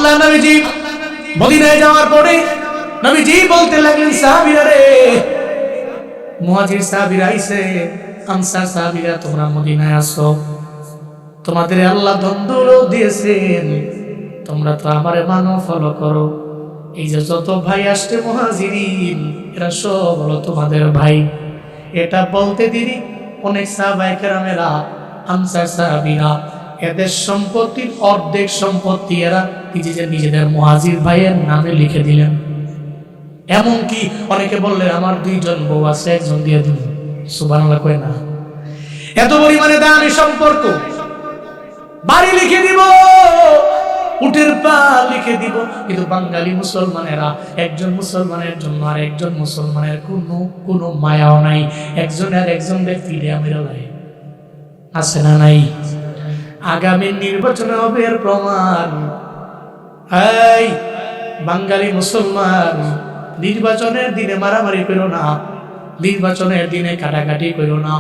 আল্লাহ নবীজি মদিনায় যাওয়ার পরে নবীজি বলতে লাগলেন, সাহাবীরা রে, মুহাজির সাহাবীরা আইছে, আনসার সাহাবীরা তোমরা মদিনায় আসো, তোমাদের আল্লাহ ধন-দৌলত দিয়েছেন, তোমরা তো আমারে মানো, ফলো করো। এই যে যত ভাই আসছে মুহাজিরিন, এরা সব হলো তোমাদের ভাই। এটা বলতে দেরি অনেক সাহাবায়ে কেরামেরা, আনসার সাহাবীরা এদের সম্পত্তির অর্ধেক সম্পত্তি এরা নিজেদের মুহাজির ভাইয়ের নামে লিখে দিলেন। এমনকি অনেকে বললেন আমার 2 জন বউ আছে, একজন দিয়ে দিন। সুবহানাল্লাহ কয় না? এত পরিমাণে দামি সম্পর্ক। বাড়ি লিখে দিব, উটের পা লিখে দিব, কিন্তু বাঙালি মুসলমানেরা একজন মুসলমানের জন্য আর একজন মুসলমানের কোনো মায়াও নাই। একজনের একজনের ফিরে আমিরা লাই আছে না নাই? আগামী নির্বাচনে হবে এর প্রমাণ। এই বাঙালি মুসলমান, নির্বাচনের দিনে মারামারি করো না, নির্বাচনের দিনে কাটাকাটি করো না,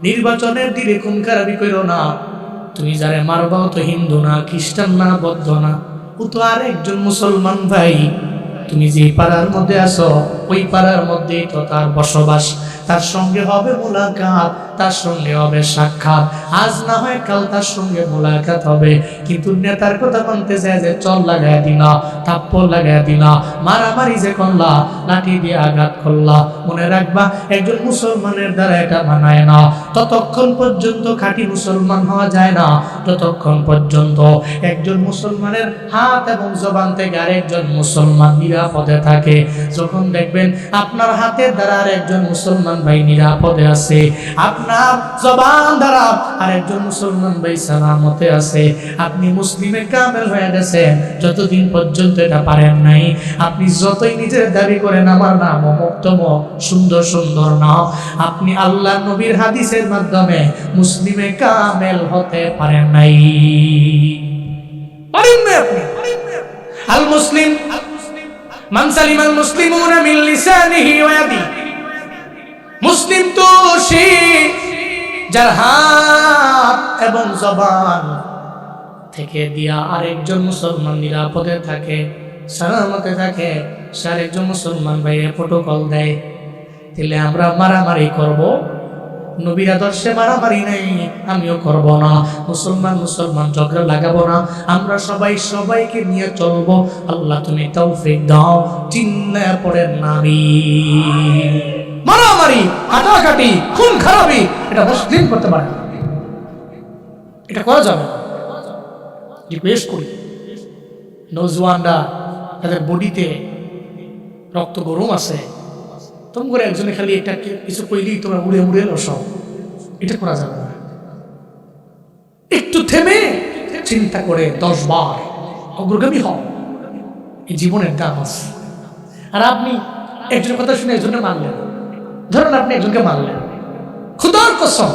নির্বাচনের দিনে খুন খারাপি করো না। তুমি যারা মারবাও তো হিন্দু না, খ্রিস্টান না, বৌদ্ধ না, ও তো আর একজন মুসলমান ভাই। তুমি যে পাড়ার মধ্যে আছো ওই পাড়ার মধ্যেই তো তার বসবাস, তার সঙ্গে হবে মোলাকাত, তার সঙ্গে হবে সাক্ষাৎ। আজ না হয় কাল তার সঙ্গে মোলাকাত হবে, কিন্তু নেতার কথা মানতে চায় যে চল লাগাই দিলা, থাপ্পড় লাগাই দিলা, মারামারি যে করলা, লাঠি দিয়ে আঘাত করলা, মনে রাখবা একজন মুসলমানের দ্বারা এটা মানায় না। ততক্ষণ পর্যন্ত খাঁটি মুসলমান হওয়া যায় না যতক্ষণ পর্যন্ত একজন মুসলমানের হাত এবং জবান থেকে আরেকজন মুসলমান নিরাপদে থাকে। যখন দেখবেন আপনার হাতের দ্বারা আরেকজন মুসলমান ভাই নিরাপদে আছে, আপনার জবান দ্বারা আরেকজন মুসলমান ভাই সালামতে আছে, আপনি মুসলিমে কামেল হয়ে গেছেন। যতদিন পর্যন্ত এটা পারেন নাই, আপনি যতই নিজের দাবি করেন আমার নাম অমুকতম, সুন্দর সুন্দর নাম, আপনি আল্লাহ নবীর হাদিসের মাধ্যমে মুসলিমে কামেল হতে পারেন নাই। পারেন না আপনি। আল মুসলিম মান সালিমাল মুসলিমুনা মিন লিসানিহি ওয়া ইয়াদিহি। মুসলিম তো সে যার হাত এবং জবান থেকে দিয়া আরেকজন মুসলমান নিরাপদে থাকে, সালামতে থাকে। সে আরেকজন মুসলমান ভাইয়ে প্রটোকল দেয়। তাহলে আমরা মারামারি করব, নবীর আদর্শে মারামারি নাই, আমিও করব না। মুসলমান ঝগড়া লাগাবো না, আমরা সবাই সবাইকে নিয়ে চলবো। আল্লাহ তুমি তৌফিক দাও। চিন্না পড়েন নারী মারামারি, কাটাকাটি, খুন খারাপি এটা মুসলিম করতে পারে না, এটা করা যাবে না। রিকোয়েস্ট করি নওজওয়ানরা, তাদের বডিতে রক্ত গরম আছে, তুমি করে একজনে খালি এটা কিছু কইলেই তোমরা উড়ে উড়ে সব, এটা করা যাবে না। একটু থেমে চিন্তা করে 10 বার অগ্রগামী হও। এই জীবনের দাম আছে। আর আপনি একজনের কথা শুনে একজনের মানলেন, ধরুন আপনি একজনকে মানলেন, খোদার কসম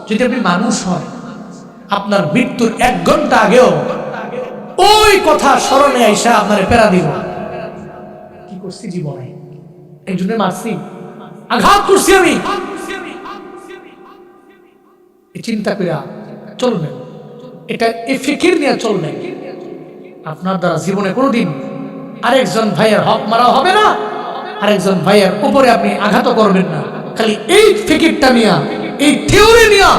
যদি আপনি মানুষ হন, আপনার মৃত্যুর 1 ঘন্টা আগেও ওই কথা স্মরণে আইসা আপনার পেরা দিব, কি করছি জীবনে, একজনের মারছি, আঘাত করছি আমি, চিন্তা করে চলবেন। এটা এই ফিকির নিয়ে চলবেন। আপনার দ্বারা জীবনে কোনোদিন আরেকজন ভাইয়ের হক মারা হবে না, আরেকজন ভাইয়ের উপরে আপনি আঘাত করবেন না। খালি এই ফিকিরটা নিয়ে, এই থিওরি নিয়ে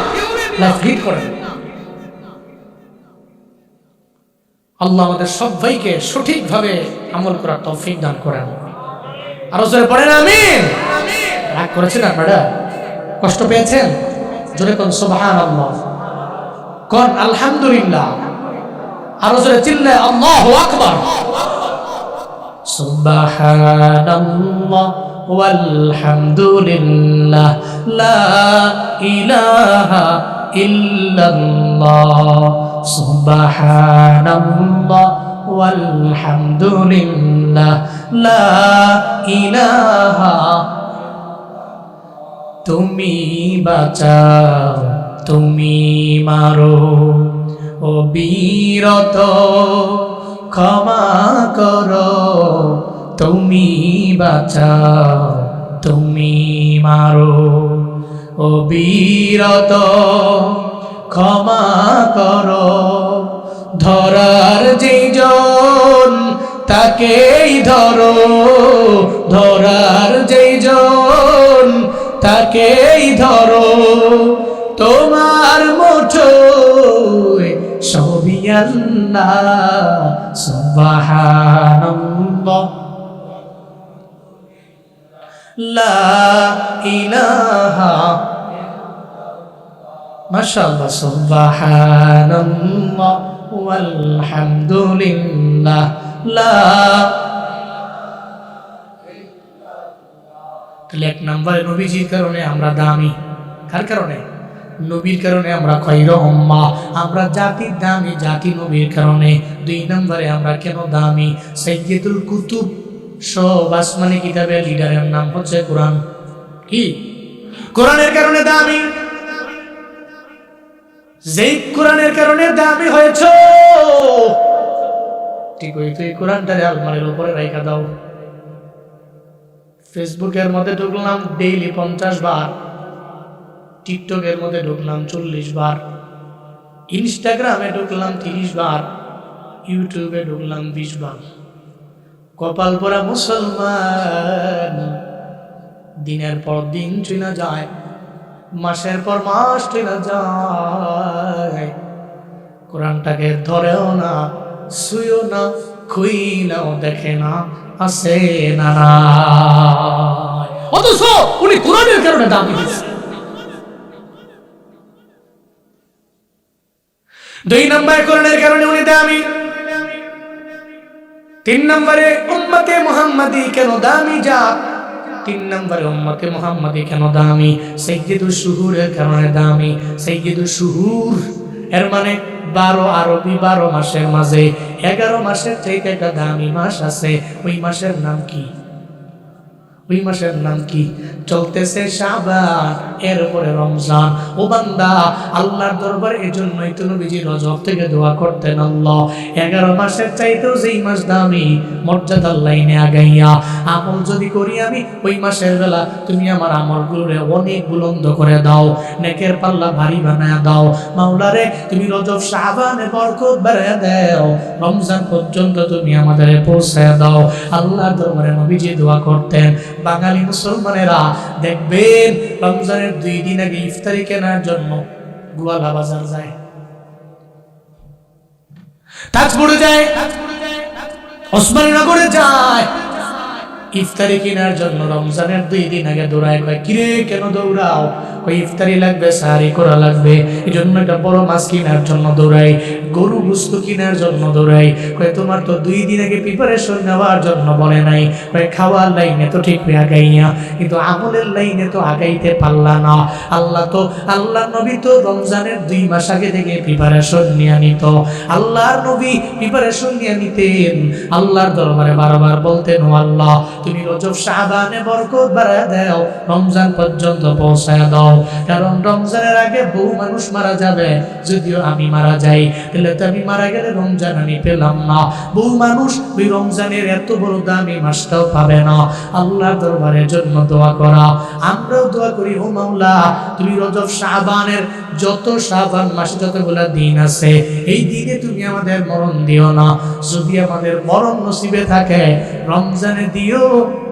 লাইফ লিড করেন। আল্লাহ আমাদের সবাইকে সঠিকভাবে আমল করার তৌফিক দান করেন। আরো জোরে পড়েন আমিন। রাগ করেছেন আপনারা, কষ্ট পেয়েছেন? জোরে কোন সুবহানাল্লাহ, কোন আলহামদুলিল্লাহ, আরো জোরে চিল্লায় আল্লাহু আকবার। সুবহানাল্লাহ ওয়ালহামদুলিল্লাহ লা ইলাহা ইল্লাল্লাহ। সুবহানাল্লাহ ওয়ালহামদুলিল্লাহ লা ইলাহা। তুমি বাঁচাও, তুমি মারো, ও বীরত ক্ষমা করো। তুমি বাঁচাও, তুমি মারো, ও বীরত ক্ষমা করো। ধরার যে তাকেই ধরো, ধরার যেই জন তাকেই ধরো, তোমার মুঠোয় সবই আল্লাহ। সুবহানাল্লাহ, লা ইলাহা, মাশাআল্লাহ, সুবহানাল্লাহ ওয়ালহামদুলিল্লাহ, লা। তাহলে এক নম্বরে নবীজির কারণে আমরা দামি। কার কারণে? নবীর কারণে আমরা খয়রুল উম্মাহ, আমরা জাতির দামি জাতি নবীর কারণে। দুই নম্বরে আমরা কেন দামি? সাইয়্যিদুল কুতুব, সব আসমানি কিতাবের লিডারের নাম হচ্ছে কোরআন। কি? কোরআনের কারণে দামি। যেই কোরআনের কারণে দামি হয়েছে, ঠিক ওই তুই কোরআনটারে আলমারির উপরে রাখা দাও। ফেসবুকের মধ্যে ঢুকলাম ডেইলি 50 বার, টিকটকের মধ্যে ঢুকলাম 40 বার, ইনস্টাগ্রামে ঢুকলাম 30 বার, ইউটিউবে ঢুকলাম 20 বার। কপাল পোড়া মুসলমান দিনের পর দিন চলে যায়, মাসের পর মাস চলে যায়, কোরআনটাকে ধরেও না, শুয়েও না, খুইলাও দেখে না, আসে না। অথচ উনি কোরআনের কারণে দামি দিয়েছে। দুই নম্বরে কোরআনের কারণে উনি দামি। তিন নম্বরে উম্মতে মুহাম্মাদি কেন দামি জাত? তিন নম্বরে উম্মতে মুহাম্মাদি কেন দামি? সাইয়্যিদুশ শুহুরের কারণে দামি। সাইয়্যিদুশ শুহুর এর মানে 12 আরবি 12 মাসের মাঝে 11 মাসের চাইতে একটা দামি মাস আছে। ওই মাসের নাম কি? ওই মাসের নাম কি? চলতেছে শাবান, এরপরে রমজান। ও বান্দা, আল্লাহর দরবারে এজন্যই তো নবীজি রজব থেকে দোয়া করতেন, আল্লাহ 11 মাসের চাইতেও যেই মাস দামি, মর্যাদার লাইনে আগাইয়া আমল যদি করি আমি ওই মাসের বেলা, তুমি আমার আমলগুলোরে অনেক বুলন্দ করে দাও, নেকের পাল্লা ভারী বানায় দাও। মাওলারে তুমি রজব শাবানে বরকত বাড়ায় দাও, রমজান পর্যন্ত তুমি আমাদের পৌঁছায় দাও। আল্লাহর দরবারে নবীজি দোয়া করতেন। বাঙালি মুসলমানেরা দেখবেন রমজানের 2 দিন আগে ইফতারি কেনার জন্য গোয়ালা বাজার যায়, তাজপুরে যায়, ওসমানীনগরে যায়, ইফতারি কেনার জন্য রমজানের 2 দিন আগে দৌড়ায়। কয় কিরে কেন দৌড়াও? কই ইফতারি লাগবে, সাহারি করা লাগবে, এই জন্য একটা বড় মাছ কেনার জন্য দৌড়াই, গরু গোশত কেনার জন্য দৌড়াই। কয় তোমার তো 2 দিন আগে প্রিপারেশন নেওয়ার জন্য বলে নাই। কয় খাওয়ার লাইনে তো ঠিক আগাইয়া, কিন্তু আমলের লাইনে তো আগাইতে পারলা না। আল্লাহ নবী তো রমজানের 2 মাস আগে থেকে প্রিপারেশন নিয়ে নিত। আল্লাহর নবী প্রিপারেশন নিয়ে নিতেন, আল্লাহর দরবারে বারবার বলতেন, ও আল্লাহ তুমি রজব শাবানে বরকত বাড়ায় দাও, রমজান পর্যন্ত পৌঁছায় দাও। কারণ রমজানের আগে বহু মানুষ মারা যাবে, যদিও আমি মারা যাই তাহলে তো আমি মারা গেলে রমজান আমি পেলাম না। বহু মানুষ ওই রমজানের এত বড় দামি মাসটাও পাবে না। আল্লাহর দরবারের জন্য দোয়া করা, আমরাও দোয়া করি, ও মাওলা তুমি রজব শাবানের যত শাবান মাসে যতগুলা দিন আছে, এই দিনে তুমি আমাদের মরণ দিও না। যদি আমাদের মরণ নসিবে থাকে রমজানে দিও,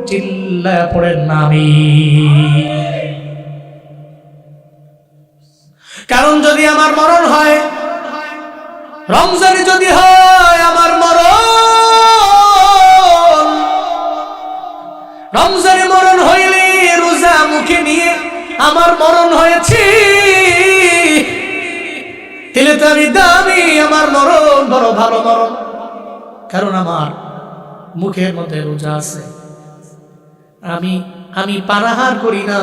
চিল্লায়া পড়েন না আমিন। কারণ যদি আমার মরণ হয়, রমজানে যদি হয় আমার মরণ, রমজানে মরণ হইলে রোজা মুখে নিয়ে আমার মরণ হয়েছে, তাহলে তো আমি দামি, আমার মরণ বড় ভালো মরণ। কারণ আমার মুখের মধ্যে রোজা আছে, আমি পানাহার করি না,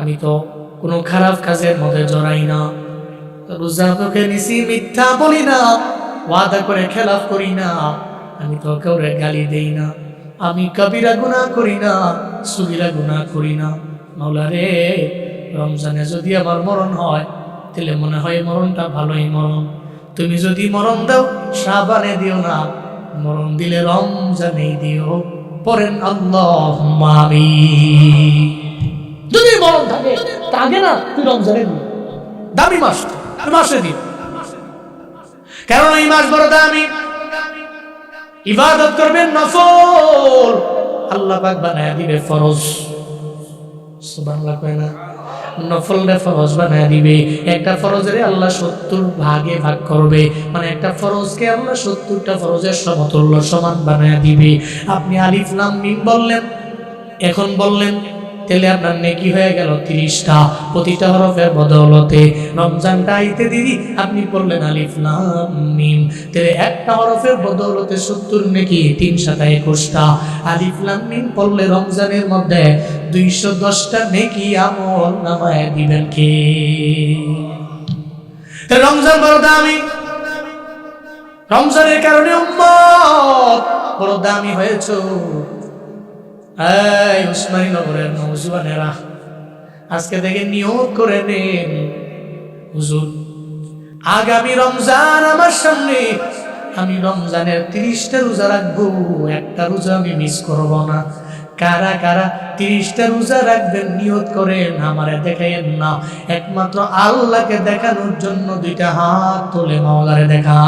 আমি তো কোনো খারাপ কাজের মধ্যে জড়াই না, রোজা তোকে নিছি, মিথ্যা বলি না, ওয়াদা করে খেলাফ করি না, আমি তো কাউরে গালি দেই না, আমি কবিরা গুনাহ করি না, সগীরা গুনাহ করি না। মাওলা রে, রমজানে যদি আমার মরণ হয় তাহলে মনে হয় মরণটা ভালোই মরণ। তুমি যদি মরণ দাও শাবানে দিও না, মরণ দিলে রমজানেই দিও। পড়েন আল্লাহুম্মা আমিন। যদি মরণ থাকে তাকে না তুই রমজানে দিও, দামি মাস মাসে দিও, কারণ এই মাস বড় দামি। ইবাদত করবেন নফল, আল্লাহ পাক বানায় দিবে ফরজ। সুবহানাল্লাহ কয় না? নফলরে ফরজ বানায় দিবে। একটা ফরজের আল্লাহ 70 ভাগে ভাগ করবে, মানে একটা ফরজকে আল্লাহ 70টা ফরজের সমতুল্য সমান বানায় দিবে। আপনি আলিফ লাম মিম বললেন, এখন বললেন, তাহলে আপনার নেকি হয়ে গেল 30টা, প্রতিটা হরফের বদৌলতে। রমজানটা আইতে দেরি, আপনি পড়লেন আলিফ লাম মিম, তাহলে একটা হরফের বদৌলতে 70 নেকি, 3 × 7 = 21টা। আলিফ লাম মিম পড়লে রমজানের মধ্যে 210টা নেকি আমল নামায় দিবেন কে? রমজান বড় দামি, রমজানের কারণে উম্মত বড় দামি হয়েছে। এই উসমানী নগরের নওজোয়ানেরা, আজকে থেকে নিয়ত করে নেন, হুজুর আগামী রমজান আমার সামনে, আমি রমজানের 30টা রোজা রাখবো, একটা রোজা আমি মিস করব না। কারা কারা 30টা রোজা রাখবেন নিয়ত করেন, আমারে দেখাইয়েন না, একমাত্র আল্লাহকে দেখানোর জন্য 2টা হাত তুলে মাওলারে দেখা।